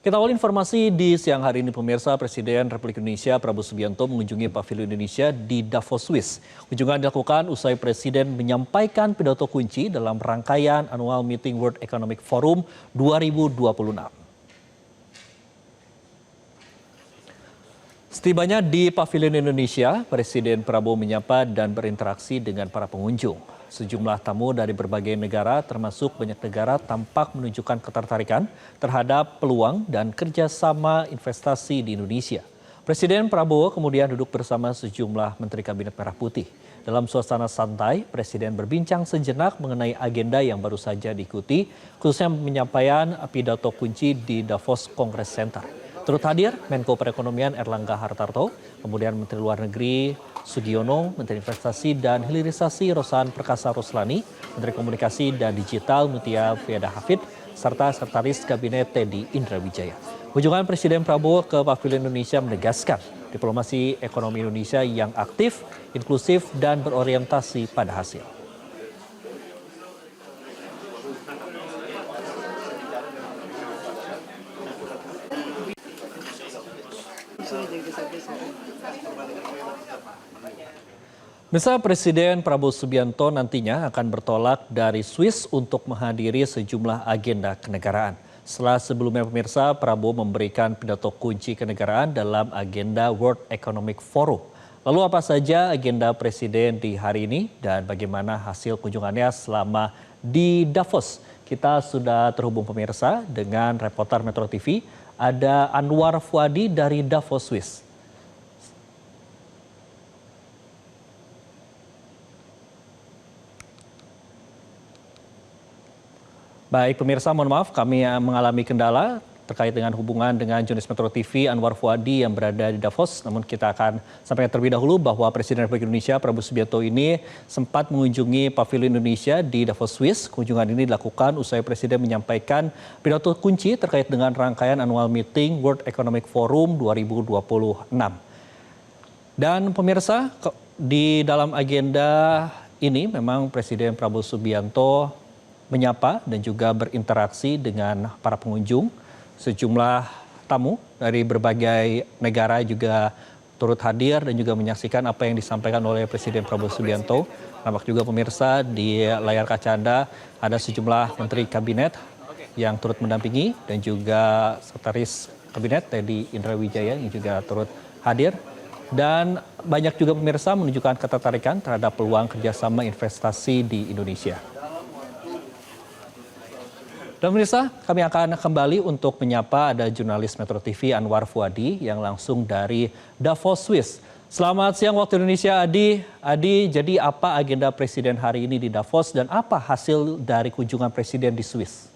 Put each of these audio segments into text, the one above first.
Kita awal informasi di siang hari ini pemirsa. Presiden Republik Indonesia Prabowo Subianto mengunjungi Pavilion Indonesia di Davos, Swiss. Kunjungan dilakukan usai Presiden menyampaikan pidato kunci dalam rangkaian Annual Meeting World Economic Forum 2026. Setibanya di Pavilion Indonesia, Presiden Prabowo menyapa dan berinteraksi dengan para pengunjung. Sejumlah tamu dari berbagai negara, termasuk banyak negara, tampak menunjukkan ketertarikan terhadap peluang dan kerjasama investasi di Indonesia. Presiden Prabowo kemudian duduk bersama sejumlah Menteri Kabinet Merah Putih. Dalam suasana santai, Presiden berbincang sejenak mengenai agenda yang baru saja diikuti, khususnya penyampaian pidato kunci di Davos Congress Center. Turut hadir Menko Perekonomian Erlangga Hartarto, kemudian Menteri Luar Negeri Sugiono, Menteri Investasi dan Hilirisasi Rosan Perkasa Roslani, Menteri Komunikasi dan Digital Mutia Fiada Hafid, serta Sekretaris Kabinet Teddy Indra Wijaya. Kunjungan Presiden Prabowo ke Pavilion Indonesia menegaskan diplomasi ekonomi Indonesia yang aktif, inklusif, dan berorientasi pada hasil. Misal Presiden Prabowo Subianto nantinya akan bertolak dari Swiss untuk menghadiri sejumlah agenda kenegaraan. Setelah sebelumnya pemirsa, Prabowo memberikan pidato kunci kenegaraan dalam agenda World Economic Forum. Lalu apa saja agenda Presiden di hari ini dan bagaimana hasil kunjungannya selama di Davos? Kita sudah terhubung pemirsa dengan reporter Metro TV, ada Anwar Fuadi dari Davos, Swiss. Baik pemirsa, mohon maaf kami mengalami kendala terkait dengan hubungan dengan jurnalis Metro TV Anwar Fuadi yang berada di Davos. Namun kita akan sampaikan terlebih dahulu bahwa Presiden Republik Indonesia Prabowo Subianto ini sempat mengunjungi Pavilion Indonesia di Davos, Swiss. Kunjungan ini dilakukan usai Presiden menyampaikan pidato kunci terkait dengan rangkaian Annual Meeting World Economic Forum 2026. Dan pemirsa, di dalam agenda ini memang Presiden Prabowo Subianto menyapa dan juga berinteraksi dengan para pengunjung. Sejumlah tamu dari berbagai negara juga turut hadir dan juga menyaksikan apa yang disampaikan oleh Presiden Prabowo Subianto. Nampak juga pemirsa di layar kaca Anda ada sejumlah Menteri Kabinet yang turut mendampingi dan juga Sekretaris Kabinet Teddy Indra Wijaya yang juga turut hadir. Dan banyak juga pemirsa menunjukkan ketertarikan terhadap peluang kerjasama investasi di Indonesia. Dan pemirsa, kami akan kembali untuk menyapa ada jurnalis Metro TV Anwar Fuadi yang langsung dari Davos, Swiss. Selamat siang waktu Indonesia, Adi. Adi, jadi apa agenda Presiden hari ini di Davos dan apa hasil dari kunjungan Presiden di Swiss?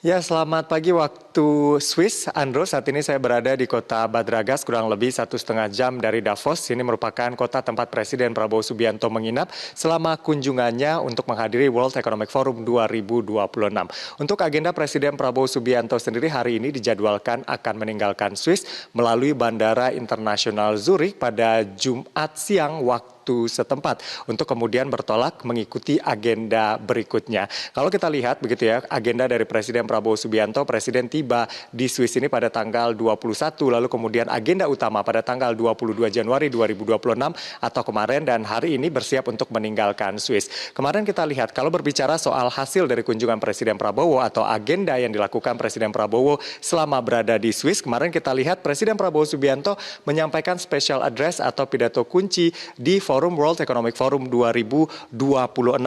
Ya, selamat pagi waktu Swiss, Andro. Saat ini saya berada di kota Bad Ragaz, kurang lebih 1,5 jam dari Davos. Ini merupakan kota tempat Presiden Prabowo Subianto menginap selama kunjungannya untuk menghadiri World Economic Forum 2026. Untuk agenda Presiden Prabowo Subianto sendiri hari ini dijadwalkan akan meninggalkan Swiss melalui Bandara Internasional Zurich pada Jumat siang waktu setempat untuk kemudian bertolak mengikuti agenda berikutnya. Kalau kita lihat begitu ya, agenda dari Presiden Prabowo Subianto, Presiden tiba di Swiss ini pada tanggal 21, lalu kemudian agenda utama pada tanggal 22 Januari 2026 atau kemarin, dan hari ini bersiap untuk meninggalkan Swiss. Kemarin kita lihat kalau berbicara soal hasil dari kunjungan Presiden Prabowo atau agenda yang dilakukan Presiden Prabowo selama berada di Swiss, kemarin kita lihat Presiden Prabowo Subianto menyampaikan special address atau pidato kunci di Forum World Economic Forum 2026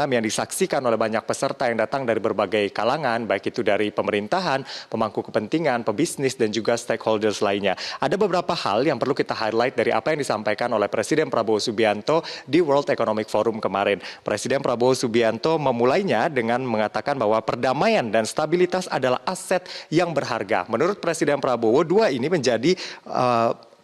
yang disaksikan oleh banyak peserta yang datang dari berbagai kalangan, baik itu dari pemerintahan, pemangku kepentingan, pebisnis, dan juga stakeholders lainnya. Ada beberapa hal yang perlu kita highlight dari apa yang disampaikan oleh Presiden Prabowo Subianto di World Economic Forum kemarin. Presiden Prabowo Subianto memulainya dengan mengatakan bahwa perdamaian dan stabilitas adalah aset yang berharga. Menurut Presiden Prabowo, dua ini menjadi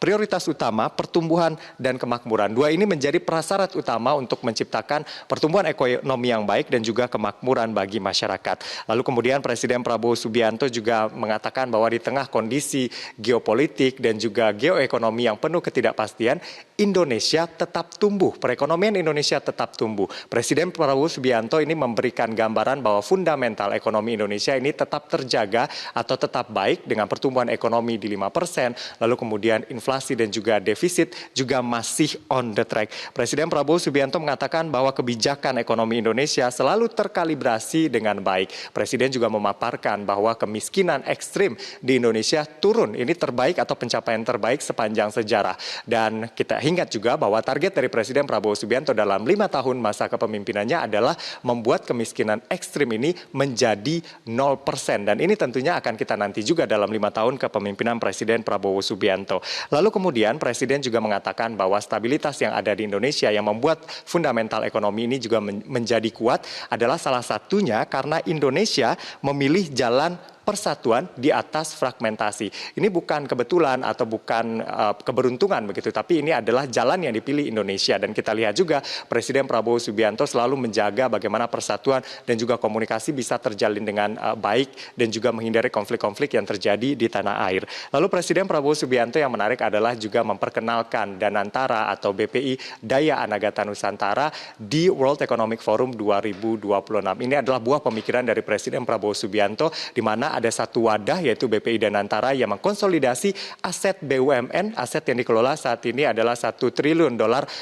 prioritas utama pertumbuhan dan kemakmuran. Dua ini menjadi prasyarat utama untuk menciptakan pertumbuhan ekonomi yang baik dan juga kemakmuran bagi masyarakat. Lalu kemudian Presiden Prabowo Subianto juga mengatakan bahwa di tengah kondisi geopolitik dan juga geoekonomi yang penuh ketidakpastian, Indonesia tetap tumbuh, perekonomian Indonesia tetap tumbuh. Presiden Prabowo Subianto ini memberikan gambaran bahwa fundamental ekonomi Indonesia ini tetap terjaga atau tetap baik dengan pertumbuhan ekonomi di 5%, lalu kemudian inflasi dan juga defisit juga masih on the track. Presiden Prabowo Subianto mengatakan bahwa kebijakan ekonomi Indonesia selalu terkalibrasi dengan baik. Presiden juga memaparkan bahwa kemiskinan ekstrim di Indonesia turun, ini terbaik atau pencapaian terbaik sepanjang sejarah. Dan kita ingat juga bahwa target dari Presiden Prabowo Subianto dalam 5 tahun masa kepemimpinannya adalah membuat kemiskinan ekstrim ini menjadi 0%. Dan ini tentunya akan kita nanti juga dalam 5 tahun kepemimpinan Presiden Prabowo Subianto. Lalu kemudian Presiden juga mengatakan bahwa stabilitas yang ada di Indonesia yang membuat fundamental ekonomi ini juga menjadi kuat adalah salah satunya karena Indonesia memilih jalan persatuan di atas fragmentasi. Ini bukan kebetulan atau bukan keberuntungan begitu, tapi ini adalah jalan yang dipilih Indonesia. Dan kita lihat juga Presiden Prabowo Subianto selalu menjaga bagaimana persatuan dan juga komunikasi bisa terjalin dengan baik dan juga menghindari konflik-konflik yang terjadi di tanah air. Lalu Presiden Prabowo Subianto yang menarik adalah juga memperkenalkan Danantara atau BPI Daya Anagata Nusantara di World Economic Forum 2026. Ini adalah buah pemikiran dari Presiden Prabowo Subianto di mana ada satu wadah yaitu BPI Danantara yang mengkonsolidasi aset BUMN, aset yang dikelola saat ini adalah $1 triliun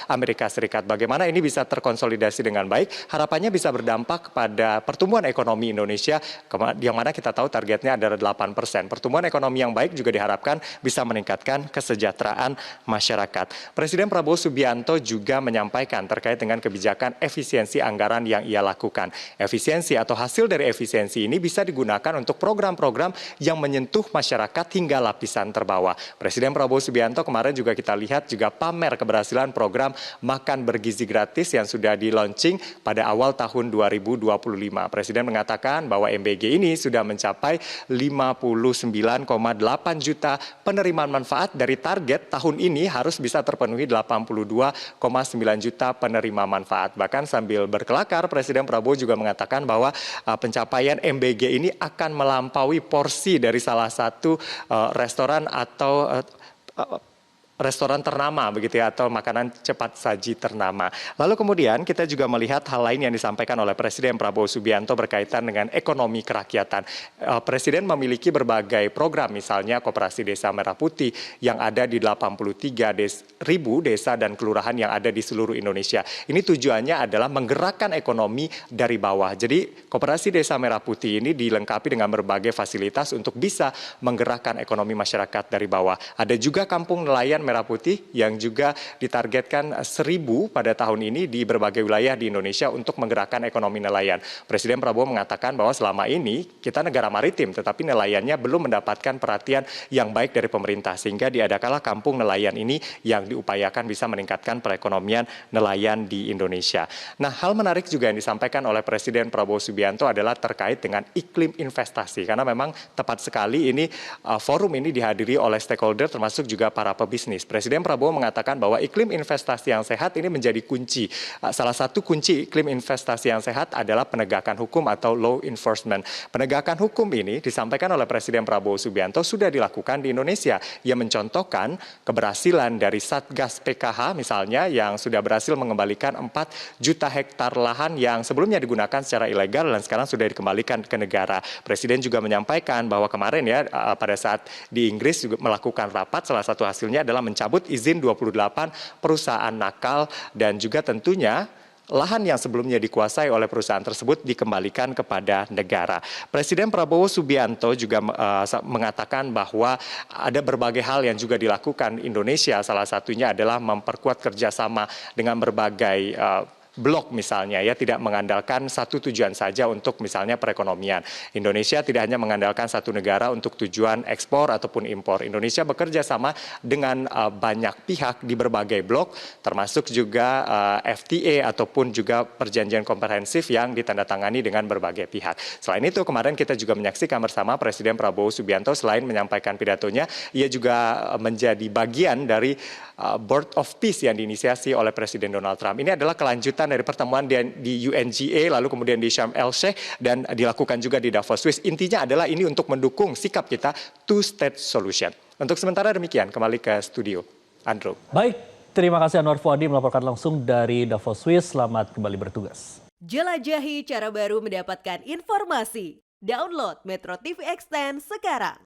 Amerika Serikat. Bagaimana ini bisa terkonsolidasi dengan baik? Harapannya bisa berdampak pada pertumbuhan ekonomi Indonesia yang mana kita tahu targetnya adalah 8%. Pertumbuhan ekonomi yang baik juga diharapkan bisa meningkatkan kesejahteraan masyarakat. Presiden Prabowo Subianto juga menyampaikan terkait dengan kebijakan efisiensi anggaran yang ia lakukan. Efisiensi atau hasil dari efisiensi ini bisa digunakan untuk program-program yang menyentuh masyarakat hingga lapisan terbawah. Presiden Prabowo Subianto kemarin juga kita lihat juga pamer keberhasilan program makan bergizi gratis yang sudah di-launching pada awal tahun 2025. Presiden mengatakan bahwa MBG ini sudah mencapai 59,8 juta penerimaan manfaat dari target tahun ini harus bisa terpenuhi 82,9 juta penerima manfaat. Bahkan sambil berkelakar, Presiden Prabowo juga mengatakan bahwa pencapaian MBG ini akan melampaui porsi dari salah satu restoran atau restoran ternama begitu ya, atau makanan cepat saji ternama. Lalu kemudian kita juga melihat hal lain yang disampaikan oleh Presiden Prabowo Subianto berkaitan dengan ekonomi kerakyatan. Presiden memiliki berbagai program, misalnya Koperasi Desa Merah Putih yang ada di 83.000 desa dan kelurahan yang ada di seluruh Indonesia. Ini tujuannya adalah menggerakkan ekonomi dari bawah. Jadi Koperasi Desa Merah Putih ini dilengkapi dengan berbagai fasilitas untuk bisa menggerakkan ekonomi masyarakat dari bawah. Ada juga kampung nelayan Merah Putih yang juga ditargetkan 1.000 pada tahun ini di berbagai wilayah di Indonesia untuk menggerakkan ekonomi nelayan. Presiden Prabowo mengatakan bahwa selama ini kita negara maritim tetapi nelayannya belum mendapatkan perhatian yang baik dari pemerintah sehingga diadakanlah kampung nelayan ini yang diupayakan bisa meningkatkan perekonomian nelayan di Indonesia. Nah, hal menarik juga yang disampaikan oleh Presiden Prabowo Subianto adalah terkait dengan iklim investasi karena memang tepat sekali ini forum ini dihadiri oleh stakeholder termasuk juga para pebisnis. Presiden Prabowo mengatakan bahwa iklim investasi yang sehat ini menjadi kunci. Salah satu kunci iklim investasi yang sehat adalah penegakan hukum atau law enforcement. Penegakan hukum ini disampaikan oleh Presiden Prabowo Subianto sudah dilakukan di Indonesia. Ia mencontohkan keberhasilan dari Satgas PKH misalnya yang sudah berhasil mengembalikan 4 juta hektar lahan yang sebelumnya digunakan secara ilegal dan sekarang sudah dikembalikan ke negara. Presiden juga menyampaikan bahwa kemarin ya pada saat di Inggris juga melakukan rapat, salah satu hasilnya adalah mencabut izin 28 perusahaan nakal dan juga tentunya lahan yang sebelumnya dikuasai oleh perusahaan tersebut dikembalikan kepada negara. Presiden Prabowo Subianto juga mengatakan bahwa ada berbagai hal yang juga dilakukan Indonesia. Salah satunya adalah memperkuat kerjasama dengan berbagai blok misalnya ya, tidak mengandalkan satu tujuan saja untuk misalnya perekonomian. Indonesia tidak hanya mengandalkan satu negara untuk tujuan ekspor ataupun impor. Indonesia bekerja sama dengan banyak pihak di berbagai blok, termasuk juga FTA ataupun juga perjanjian komprehensif yang ditandatangani dengan berbagai pihak. Selain itu, kemarin kita juga menyaksikan bersama Presiden Prabowo Subianto selain menyampaikan pidatonya, ia juga menjadi bagian dari Board of Peace yang diinisiasi oleh Presiden Donald Trump. Ini adalah kelanjutan dari pertemuan di UNGA, lalu kemudian di Sharm el Sheikh, dan dilakukan juga di Davos, Swiss. Intinya adalah ini untuk mendukung sikap kita two-state solution. Untuk sementara demikian, kembali ke studio. Andrew. Baik, terima kasih Anwar Fuadi melaporkan langsung dari Davos, Swiss. Selamat kembali bertugas. Jelajahi cara baru mendapatkan informasi. Download Metro TV Extend sekarang.